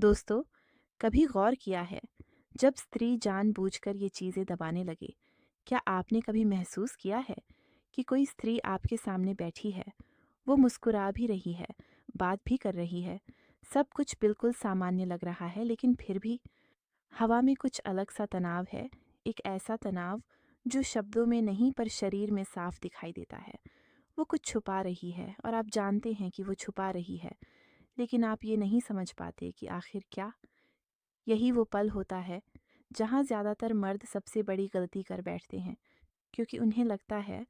दोस्तों, कभी गौर किया है जब स्त्री जानबूझकर ये चीजें दबाने लगे? क्या आपने कभी महसूस किया है कि कोई स्त्री आपके सामने बैठी है, वो मुस्कुरा भी रही है, बात भी कर रही है, सब कुछ बिल्कुल सामान्य लग रहा है, लेकिन फिर भी हवा में कुछ अलग सा तनाव है। एक ऐसा तनाव जो शब्दों में नहीं पर शरीर में साफ दिखाई देता है। वो कुछ छुपा रही है और आप जानते हैं कि वो छुपा रही है, लेकिन आप ये नहीं समझ पाते कि आखिर क्या। यही वो पल होता है जहाँ ज़्यादातर मर्द सबसे बड़ी गलती कर बैठते हैं, क्योंकि उन्हें लगता है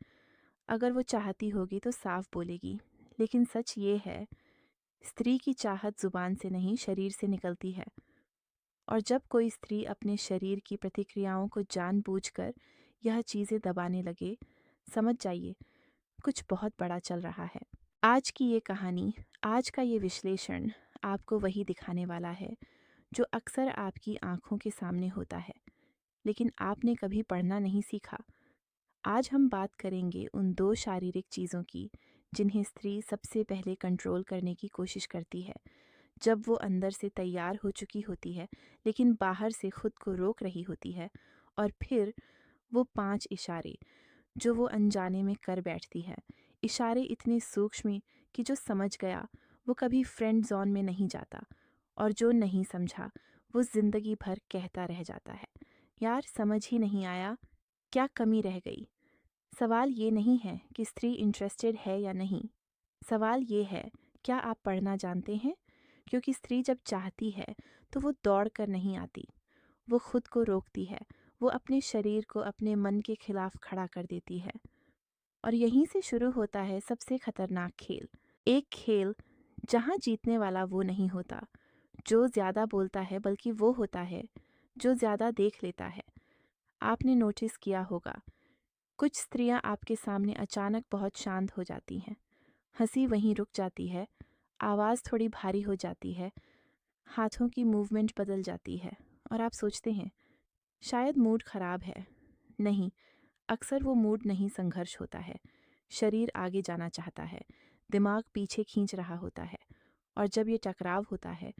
अगर वो चाहती होगी तो साफ बोलेगी। लेकिन सच ये है, स्त्री की चाहत जुबान से नहीं शरीर से निकलती है। और जब कोई स्त्री अपने शरीर की प्रतिक्रियाओं को जानबूझकर यह चीज़ें दबाने लगे, समझ जाइए कुछ बहुत बड़ा चल रहा है। आज की ये कहानी, आज का ये विश्लेषण आपको वही दिखाने वाला है जो अक्सर आपकी आंखों के सामने होता है, लेकिन आपने कभी पढ़ना नहीं सीखा। आज हम बात करेंगे उन दो शारीरिक चीज़ों की जिन्हें स्त्री सबसे पहले कंट्रोल करने की कोशिश करती है, जब वो अंदर से तैयार हो चुकी होती है लेकिन बाहर से खुद को रोक रही होती है। और फिर वो 5 इशारे जो वो अनजाने में कर बैठती है। इशारे इतने सूक्ष्म कि जो समझ गया वो कभी फ्रेंड जोन में नहीं जाता, और जो नहीं समझा वो जिंदगी भर कहता रह जाता है, यार समझ ही नहीं आया, क्या कमी रह गई। सवाल ये नहीं है कि स्त्री इंटरेस्टेड है या नहीं। सवाल ये है, क्या आप पढ़ना जानते हैं? क्योंकि स्त्री जब चाहती है तो वो दौड़ कर नहीं आती, वो खुद को रोकती है। वो अपने शरीर को अपने मन के खिलाफ खड़ा कर देती है। और यहीं से शुरू होता है सबसे खतरनाक खेल। एक खेल जहाँ जीतने वाला वो नहीं होता जो ज़्यादा बोलता है, बल्कि वो होता है जो ज़्यादा देख लेता है। आपने नोटिस किया होगा, कुछ स्त्रियां आपके सामने अचानक बहुत शांत हो जाती हैं। हंसी वहीं रुक जाती है, आवाज़ थोड़ी भारी हो जाती है, हाथों की मूवमेंट बदल जाती है। और आप सोचते हैं शायद मूड ख़राब है। नहीं, अक्सर वो मूड नहीं, संघर्ष होता है। शरीर आगे जाना चाहता है, दिमाग पीछे खींच रहा होता है। और जब ये टकराव होता है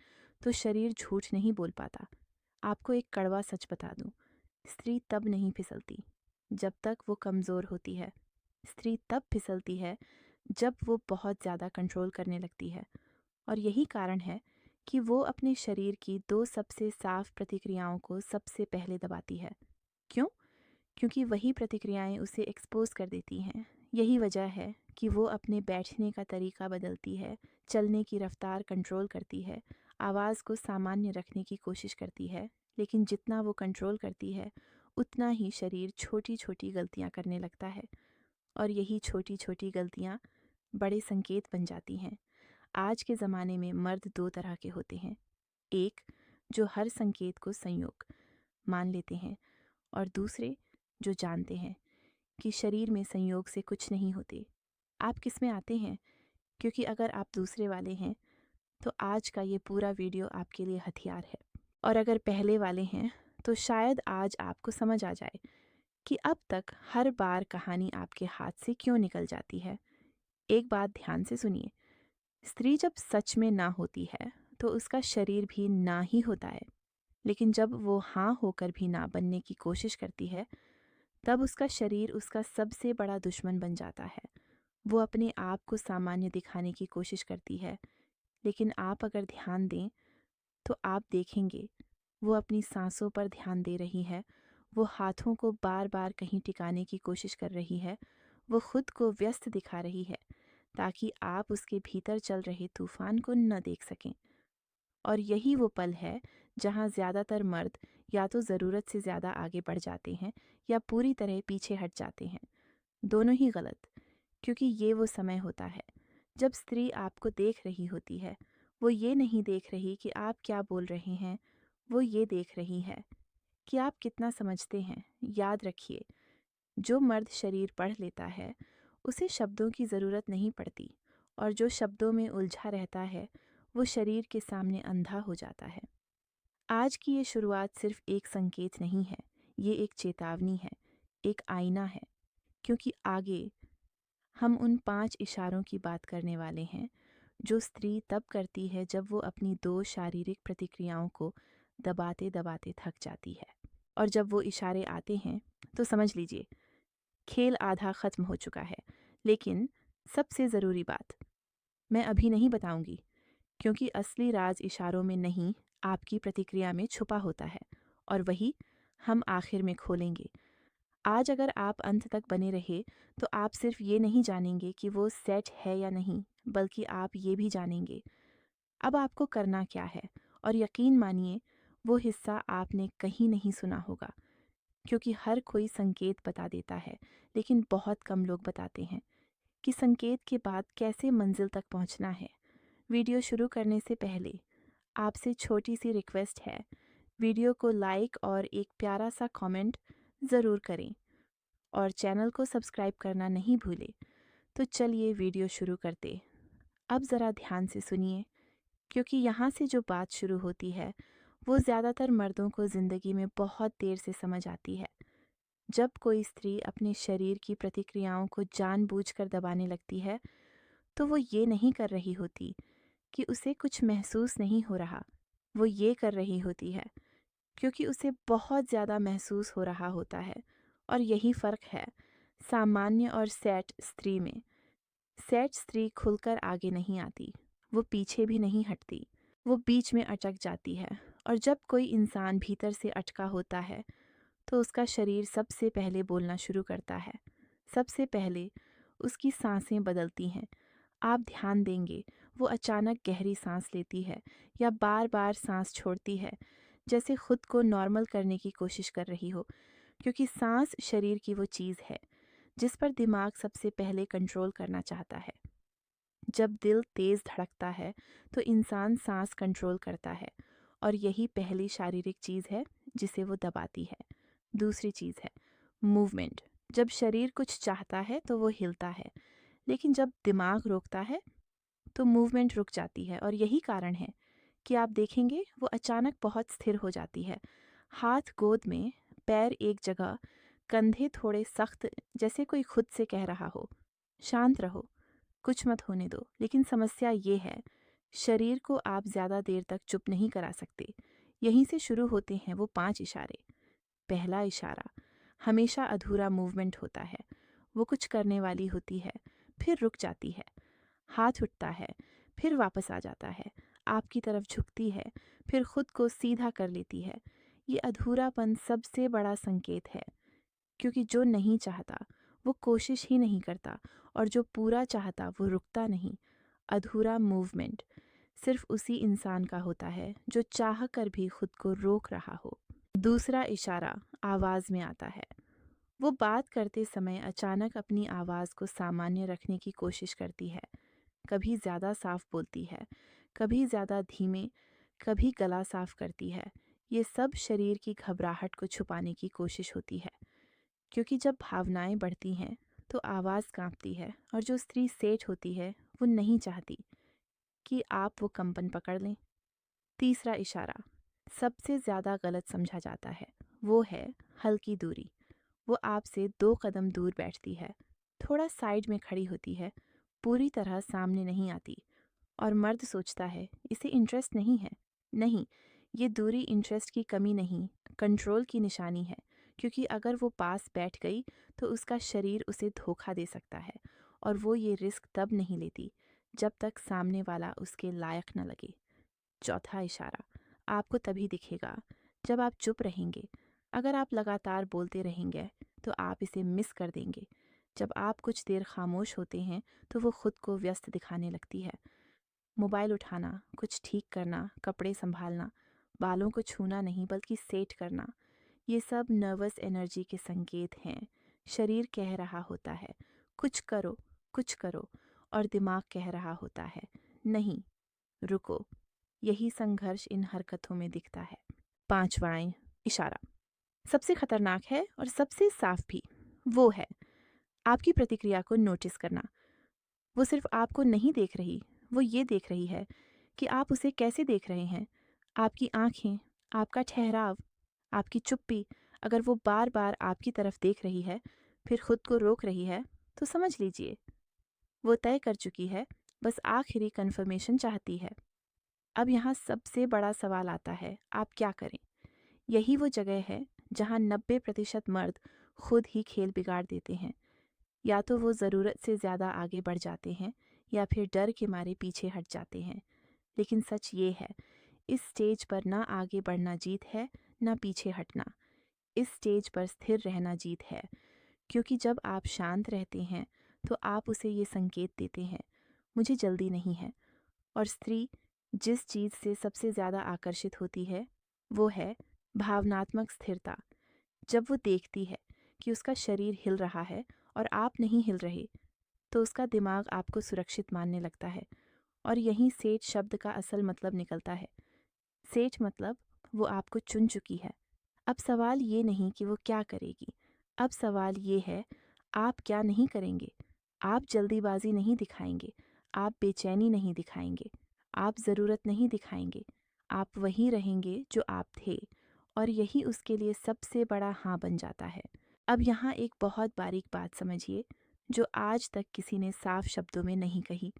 तो शरीर झूठ नहीं बोल पाता। आपको एक कड़वा सच बता दूं, स्त्री तब नहीं फिसलती जब तक वो कमज़ोर होती है। स्त्री तब फिसलती है जब वो बहुत ज़्यादा कंट्रोल करने लगती है। और यही कारण है कि वो अपने शरीर की दो सबसे साफ प्रतिक्रियाओं को सबसे पहले दबाती है। क्यों? क्योंकि वही प्रतिक्रियाएं उसे एक्सपोज कर देती हैं। यही वजह है कि वो अपने बैठने का तरीका बदलती है, चलने की रफ्तार कंट्रोल करती है, आवाज़ को सामान्य रखने की कोशिश करती है। लेकिन जितना वो कंट्रोल करती है उतना ही शरीर छोटी छोटी गलतियां करने लगता है। और यही छोटी छोटी गलतियां बड़े संकेत बन जाती हैं। आज के ज़माने में मर्द दो तरह के होते हैं। एक जो हर संकेत को संयोग मान लेते हैं, और दूसरे जो जानते हैं कि शरीर में संयोग से कुछ नहीं होते। आप किस में आते हैं? क्योंकि अगर आप दूसरे वाले हैं तो आज का ये पूरा वीडियो आपके लिए हथियार है। और अगर पहले वाले हैं तो शायद आज आपको समझ आ जाए कि अब तक हर बार कहानी आपके हाथ से क्यों निकल जाती है। एक बात ध्यान से सुनिए, स्त्री जब सच में ना होती है तो उसका शरीर भी ना ही होता है। लेकिन जब वो हाँ होकर भी ना बनने की कोशिश करती है, तब उसका शरीर उसका सबसे बड़ा दुश्मन बन जाता है। वो अपने आप को सामान्य दिखाने की कोशिश करती है, लेकिन आप अगर ध्यान दें तो आप देखेंगे वो अपनी सांसों पर ध्यान दे रही है, वो हाथों को बार बार कहीं टिकाने की कोशिश कर रही है, वो खुद को व्यस्त दिखा रही है ताकि आप उसके भीतर चल रहे तूफान को न देख सकें। और यही वो पल है जहाँ ज़्यादातर मर्द या तो ज़रूरत से ज़्यादा आगे बढ़ जाते हैं या पूरी तरह पीछे हट जाते हैं। दोनों ही गलत, क्योंकि ये वो समय होता है जब स्त्री आपको देख रही होती है। वो ये नहीं देख रही कि आप क्या बोल रहे हैं, वो ये देख रही है कि आप कितना समझते हैं। याद रखिए, जो मर्द शरीर पढ़ लेता है उसे शब्दों की ज़रूरत नहीं पड़ती, और जो शब्दों में उलझा रहता है वो शरीर के सामने अंधा हो जाता है। आज की ये शुरुआत सिर्फ एक संकेत नहीं है, ये एक चेतावनी है, एक आईना है। क्योंकि आगे हम उन 5 इशारों की बात करने वाले हैं जो स्त्री तब करती है जब वो अपनी दो शारीरिक प्रतिक्रियाओं को दबाते दबाते थक जाती है। और जब वो इशारे आते हैं तो समझ लीजिए खेल आधा खत्म हो चुका है। लेकिन सबसे ज़रूरी बात मैं अभी नहीं बताऊंगी, क्योंकि असली राज इशारों में नहीं, आपकी प्रतिक्रिया में छुपा होता है। और वही हम आखिर में खोलेंगे। आज अगर आप अंत तक बने रहे तो आप सिर्फ ये नहीं जानेंगे कि वो सेट है या नहीं, बल्कि आप ये भी जानेंगे अब आपको करना क्या है। और यकीन मानिए वो हिस्सा आपने कहीं नहीं सुना होगा, क्योंकि हर कोई संकेत बता देता है, लेकिन बहुत कम लोग बताते हैं कि संकेत के बाद कैसे मंजिल तक पहुंचना है। वीडियो शुरू करने से पहले आपसे छोटी सी रिक्वेस्ट है, वीडियो को लाइक और एक प्यारा सा कमेंट ज़रूर करें और चैनल को सब्सक्राइब करना नहीं भूलें। तो चलिए वीडियो शुरू करते। अब ज़रा ध्यान से सुनिए, क्योंकि यहाँ से जो बात शुरू होती है वो ज़्यादातर मर्दों को ज़िंदगी में बहुत देर से समझ आती है। जब कोई स्त्री अपने शरीर की प्रतिक्रियाओं को जानबूझकर दबाने लगती है तो वो ये नहीं कर रही होती कि उसे कुछ महसूस नहीं हो रहा। वो ये कर रही होती है क्योंकि उसे बहुत ज़्यादा महसूस हो रहा होता है। और यही फ़र्क है सामान्य और सेट स्त्री में। सेट स्त्री खुलकर आगे नहीं आती, वो पीछे भी नहीं हटती, वो बीच में अटक जाती है। और जब कोई इंसान भीतर से अटका होता है तो उसका शरीर सबसे पहले बोलना शुरू करता है। सबसे पहले उसकी सांसें बदलती हैं। आप ध्यान देंगे वो अचानक गहरी सांस लेती है या बार बार सांस छोड़ती है, जैसे खुद को नॉर्मल करने की कोशिश कर रही हो। क्योंकि सांस शरीर की वो चीज़ है जिस पर दिमाग सबसे पहले कंट्रोल करना चाहता है। जब दिल तेज़ धड़कता है तो इंसान सांस कंट्रोल करता है, और यही पहली शारीरिक चीज़ है जिसे वो दबाती है। दूसरी चीज़ है मूवमेंट। जब शरीर कुछ चाहता है तो वो हिलता है, लेकिन जब दिमाग रोकता है तो मूवमेंट रुक जाती है। और यही कारण है कि आप देखेंगे वो अचानक बहुत स्थिर हो जाती है। हाथ गोद में, पैर एक जगह, कंधे थोड़े सख्त, जैसे कोई खुद से कह रहा हो शांत रहो, कुछ मत होने दो। लेकिन समस्या ये है, शरीर को आप ज़्यादा देर तक चुप नहीं करा सकते। यहीं से शुरू होते हैं वो 5 इशारे। पहला इशारा हमेशा अधूरा मूवमेंट होता है। वो कुछ करने वाली होती है, फिर रुक जाती है, हाथ उठता है, फिर वापस आ जाता है, आपकी तरफ झुकती है, फिर खुद को सीधा कर लेती है। ये अधूरापन सबसे बड़ा संकेत है, क्योंकि जो नहीं चाहता वो कोशिश ही नहीं करता, और जो पूरा चाहता वो रुकता नहीं। अधूरा मूवमेंट सिर्फ उसी इंसान का होता है जो चाह कर भी खुद को रोक रहा हो। दूसरा इशारा आवाज़ में आता है। वो बात करते समय अचानक अपनी आवाज़ को सामान्य रखने की कोशिश करती है। कभी ज़्यादा साफ बोलती है, कभी ज़्यादा धीमे, कभी गला साफ करती है। ये सब शरीर की घबराहट को छुपाने की कोशिश होती है, क्योंकि जब भावनाएं बढ़ती हैं तो आवाज़ कांपती है, और जो स्त्री सेठ होती है वो नहीं चाहती कि आप वो कंपन पकड़ लें। तीसरा इशारा सबसे ज़्यादा गलत समझा जाता है, वो है हल्की दूरी। वो आपसे 2 कदम दूर बैठती है, थोड़ा साइड में खड़ी होती है, पूरी तरह सामने नहीं आती। और मर्द सोचता है इसे इंटरेस्ट नहीं है। नहीं, ये दूरी इंटरेस्ट की कमी नहीं, कंट्रोल की निशानी है। क्योंकि अगर वो पास बैठ गई तो उसका शरीर उसे धोखा दे सकता है, और वो ये रिस्क तब नहीं लेती जब तक सामने वाला उसके लायक न लगे। चौथा इशारा आपको तभी दिखेगा जब आप चुप रहेंगे। अगर आप लगातार बोलते रहेंगे तो आप इसे मिस कर देंगे। जब आप कुछ देर खामोश होते हैं तो वो खुद को व्यस्त दिखाने लगती है। मोबाइल उठाना, कुछ ठीक करना, कपड़े संभालना, बालों को छूना नहीं बल्कि सेट करना, ये सब नर्वस एनर्जी के संकेत हैं। शरीर कह रहा होता है कुछ करो, कुछ करो, और दिमाग कह रहा होता है नहीं, रुको। यही संघर्ष इन हरकतों में दिखता है। पांचवा इशारा सबसे खतरनाक है और सबसे साफ भी। वो है आपकी प्रतिक्रिया को नोटिस करना। वो सिर्फ आपको नहीं देख रही, वो ये देख रही है कि आप उसे कैसे देख रहे हैं। आपकी आंखें, आपका ठहराव, आपकी चुप्पी। अगर वो बार बार आपकी तरफ देख रही है, फिर खुद को रोक रही है, तो समझ लीजिए वो तय कर चुकी है बस आखिरी कंफर्मेशन चाहती है। अब यहाँ सबसे बड़ा सवाल आता है, आप क्या करें? यही वो जगह है जहाँ 90% मर्द खुद ही खेल बिगाड़ देते हैं। या तो वो ज़रूरत से ज़्यादा आगे बढ़ जाते हैं या फिर डर के मारे पीछे हट जाते हैं। लेकिन सच ये है, इस स्टेज पर ना आगे बढ़ना जीत है, ना पीछे हटना। इस स्टेज पर स्थिर रहना जीत है, क्योंकि जब आप शांत रहते हैं तो आप उसे ये संकेत देते हैं, मुझे जल्दी नहीं है। और स्त्री जिस चीज़ से सबसे ज़्यादा आकर्षित होती है वो है भावनात्मक स्थिरता। जब वो देखती है कि उसका शरीर हिल रहा है और आप नहीं हिल रहे, तो उसका दिमाग आपको सुरक्षित मानने लगता है। और यहीं सेठ शब्द का असल मतलब निकलता है। सेठ मतलब वो आपको चुन चुकी है। अब सवाल ये नहीं कि वो क्या करेगी, अब सवाल ये है, आप क्या नहीं करेंगे। आप जल्दीबाजी नहीं दिखाएंगे, आप बेचैनी नहीं दिखाएंगे, आप ज़रूरत नहीं दिखाएंगे, आप वही रहेंगे जो आप थे। और यही उसके लिए सबसे बड़ा हाँ बन जाता है। अब यहाँ एक बहुत बारीक बात समझिए, जो आज तक किसी ने साफ शब्दों में नहीं कही।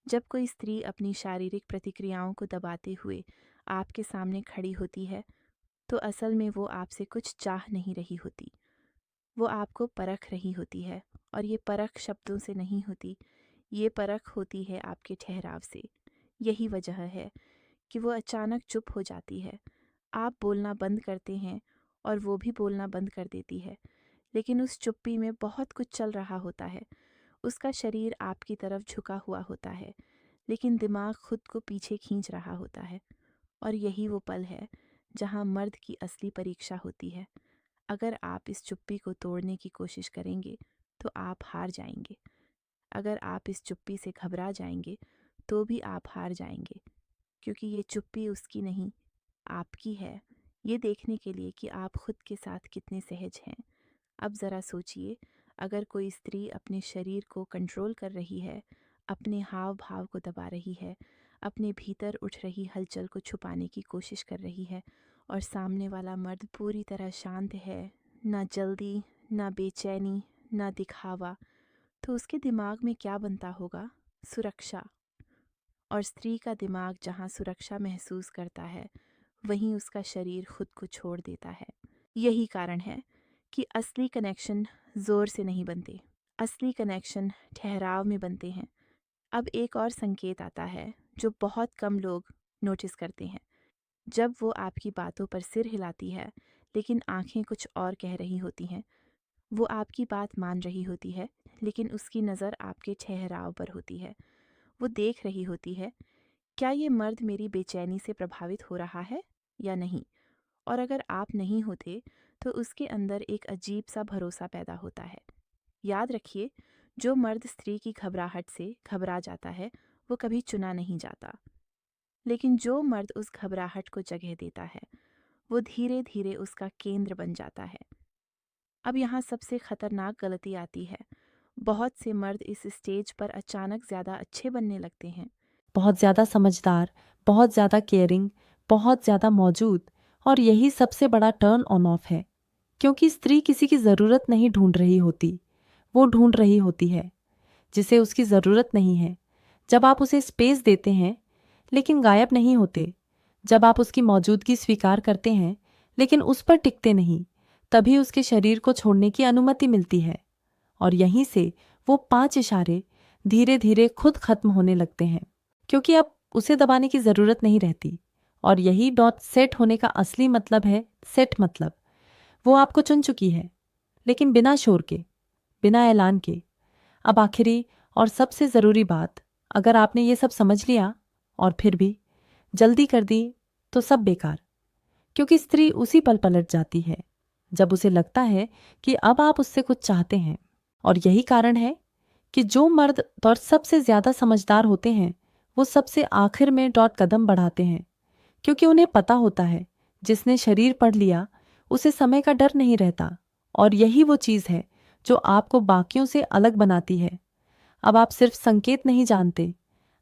जब कोई स्त्री अपनी शारीरिक प्रतिक्रियाओं को दबाते हुए आपके सामने खड़ी होती है, तो असल में वो आपसे कुछ चाह नहीं रही होती। वो आपको परख रही होती है। और ये परख शब्दों से नहीं होती, ये परख होती है आपके ठहराव से। यही वजह है कि वो अचानक चुप हो जाती है। आप बोलना बंद करते हैं और वो भी बोलना बंद कर देती है। लेकिन उस चुप्पी में बहुत कुछ चल रहा होता है। उसका शरीर आपकी तरफ झुका हुआ होता है, लेकिन दिमाग खुद को पीछे खींच रहा होता है। और यही वो पल है जहाँ मर्द की असली परीक्षा होती है। अगर आप इस चुप्पी को तोड़ने की कोशिश करेंगे तो आप हार जाएंगे। अगर आप इस चुप्पी से घबरा जाएंगे तो भी आप हार जाएंगे, क्योंकि ये चुप्पी उसकी नहीं, आपकी है। ये देखने के लिए कि आप खुद के साथ कितने सहज हैं। अब ज़रा सोचिए, अगर कोई स्त्री अपने शरीर को कंट्रोल कर रही है, अपने हाव भाव को दबा रही है, अपने भीतर उठ रही हलचल को छुपाने की कोशिश कर रही है, और सामने वाला मर्द पूरी तरह शांत है, ना जल्दी, ना बेचैनी, ना दिखावा, तो उसके दिमाग में क्या बनता होगा? सुरक्षा। और स्त्री का दिमाग जहाँ सुरक्षा महसूस करता है, वहीं उसका शरीर खुद को छोड़ देता है। यही कारण है कि असली कनेक्शन ज़ोर से नहीं बनते, असली कनेक्शन ठहराव में बनते हैं। अब एक और संकेत आता है जो बहुत कम लोग नोटिस करते हैं। जब वो आपकी बातों पर सिर हिलाती है, लेकिन आंखें कुछ और कह रही होती हैं। वो आपकी बात मान रही होती है, लेकिन उसकी नज़र आपके ठहराव पर होती है। वो देख रही होती है, क्या ये मर्द मेरी बेचैनी से प्रभावित हो रहा है या नहीं। और अगर आप नहीं होते, तो उसके अंदर एक अजीब सा भरोसा पैदा होता है। याद रखिए, जो मर्द स्त्री की घबराहट से घबरा जाता है, वो कभी चुना नहीं जाता। लेकिन जो मर्द उस घबराहट को जगह देता है, वो धीरे धीरे उसका केंद्र बन जाता है। अब यहाँ सबसे खतरनाक गलती आती है। बहुत से मर्द इस स्टेज पर अचानक ज़्यादा अच्छे बनने लगते हैं। बहुत ज़्यादा समझदार, बहुत ज़्यादा केयरिंग, बहुत ज़्यादा मौजूद। और यही सबसे बड़ा टर्न ऑन ऑफ है, क्योंकि स्त्री किसी की ज़रूरत नहीं ढूंढ रही होती, वो ढूंढ रही होती है जिसे उसकी ज़रूरत नहीं है। जब आप उसे स्पेस देते हैं लेकिन गायब नहीं होते, जब आप उसकी मौजूदगी स्वीकार करते हैं लेकिन उस पर टिकते नहीं, तभी उसके शरीर को छोड़ने की अनुमति मिलती है। और यहीं से वो 5 इशारे धीरे धीरे खुद खत्म होने लगते हैं, क्योंकि अब उसे दबाने की ज़रूरत नहीं रहती। और यही डॉट सेट होने का असली मतलब है। सेट मतलब वो आपको चुन चुकी है, लेकिन बिना शोर के, बिना ऐलान के। अब आखिरी और सबसे ज़रूरी बात, अगर आपने ये सब समझ लिया और फिर भी जल्दी कर दी, तो सब बेकार। क्योंकि स्त्री उसी पल पलट जाती है जब उसे लगता है कि अब आप उससे कुछ चाहते हैं। और यही कारण है कि जो मर्द और सबसे ज़्यादा समझदार होते हैं, वो सबसे आखिर में डॉट कदम बढ़ाते हैं, क्योंकि उन्हें पता होता है जिसने शरीर पढ़ लिया उसे समय का डर नहीं रहता। और यही वो चीज़ है जो आपको बाकियों से अलग बनाती है। अब आप सिर्फ संकेत नहीं जानते,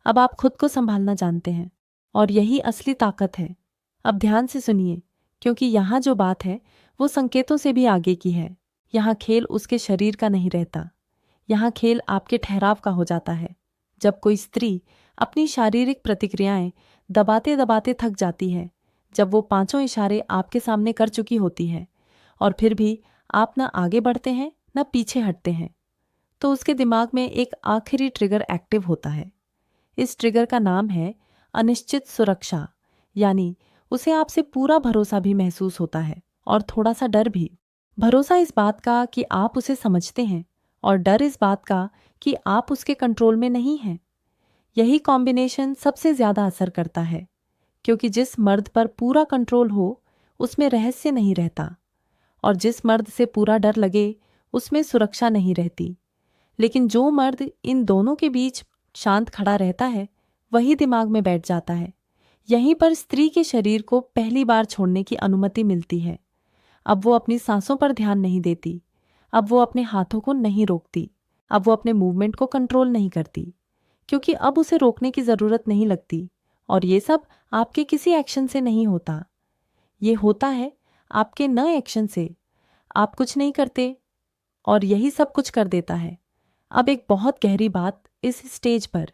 अब आप खुद को संभालना जानते हैं। और यही असली ताकत है। अब ध्यान से सुनिए, क्योंकि यहाँ जो बात है वो संकेतों से भी आगे की है। यहाँ खेल उसके शरीर का नहीं रहता, यहाँ खेल आपके ठहराव का हो जाता है। जब कोई स्त्री अपनी शारीरिक प्रतिक्रियाएं दबाते दबाते थक जाती है, जब वो पांचों इशारे आपके सामने कर चुकी होती है और फिर भी आप न आगे बढ़ते हैं न पीछे हटते हैं, तो उसके दिमाग में एक आखिरी ट्रिगर एक्टिव होता है। इस ट्रिगर का नाम है अनिश्चित सुरक्षा, यानी उसे आपसे पूरा भरोसा भी महसूस होता है और थोड़ा सा डर भी। भरोसा इस बात का कि आप उसे समझते हैं और डर इस बात का कि आप उसके कंट्रोल में नहीं हैं। यही कॉम्बिनेशन सबसे ज्यादा असर करता है, क्योंकि जिस मर्द पर पूरा कंट्रोल हो उसमें रहस्य नहीं रहता और जिस मर्द से पूरा डर लगे उसमें सुरक्षा नहीं रहती। लेकिन जो मर्द इन दोनों के बीच शांत खड़ा रहता है वही दिमाग में बैठ जाता है। यहीं पर स्त्री के शरीर को पहली बार छोड़ने की अनुमति मिलती है। अब वो अपनी सांसों पर ध्यान नहीं देती, अब वो अपने हाथों को नहीं रोकती, अब वो अपने मूवमेंट को कंट्रोल नहीं करती, क्योंकि अब उसे रोकने की जरूरत नहीं लगती। और ये सब आपके किसी एक्शन से नहीं होता, ये होता है आपके न एक्शन से। आप कुछ नहीं करते और यही सब कुछ कर देता है। अब एक बहुत गहरी बात इस स्टेज पर,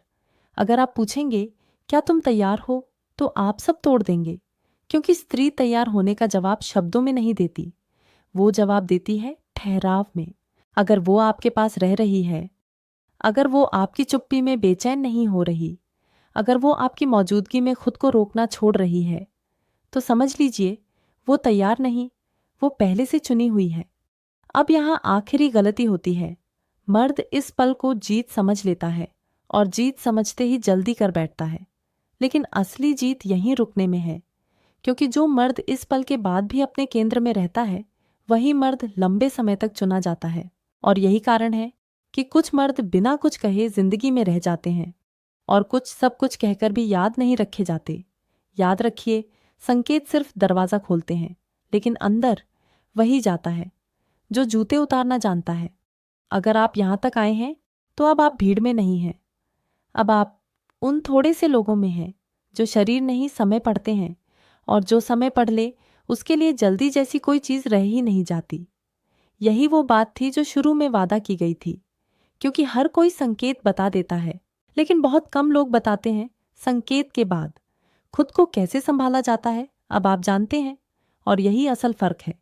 अगर आप पूछेंगे क्या तुम तैयार हो, तो आप सब तोड़ देंगे, क्योंकि स्त्री तैयार होने का जवाब शब्दों में नहीं देती, वो जवाब देती है ठहराव में। अगर वो आपके पास रह रही है, अगर वो आपकी चुप्पी में बेचैन नहीं हो रही, अगर वो आपकी मौजूदगी में खुद को रोकना छोड़ रही है, तो समझ लीजिए वो तैयार नहीं, वो पहले से चुनी हुई है। अब यहाँ आखिरी गलती होती है। मर्द इस पल को जीत समझ लेता है और जीत समझते ही जल्दी कर बैठता है, लेकिन असली जीत यहीं रुकने में है, क्योंकि जो मर्द इस पल के बाद भी अपने केंद्र में रहता है वही मर्द लंबे समय तक चुना जाता है। और यही कारण है कि कुछ मर्द बिना कुछ कहे जिंदगी में रह जाते हैं और कुछ सब कुछ कहकर भी याद नहीं रखे जाते। याद रखिए, संकेत सिर्फ दरवाज़ा खोलते हैं, लेकिन अंदर वही जाता है जो जूते उतारना जानता है। अगर आप यहाँ तक आए हैं तो अब आप भीड़ में नहीं हैं, अब आप उन थोड़े से लोगों में हैं जो शरीर नहीं समय पढ़ते हैं, और जो समय पढ़ ले उसके लिए जल्दी जैसी कोई चीज़ रह ही नहीं जाती। यही वो बात थी जो शुरू में वादा की गई थी, क्योंकि हर कोई संकेत बता देता है, लेकिन बहुत कम लोग बताते हैं संकेत के बाद खुद को कैसे संभाला जाता है। अब आप जानते हैं, और यही असल फर्क है।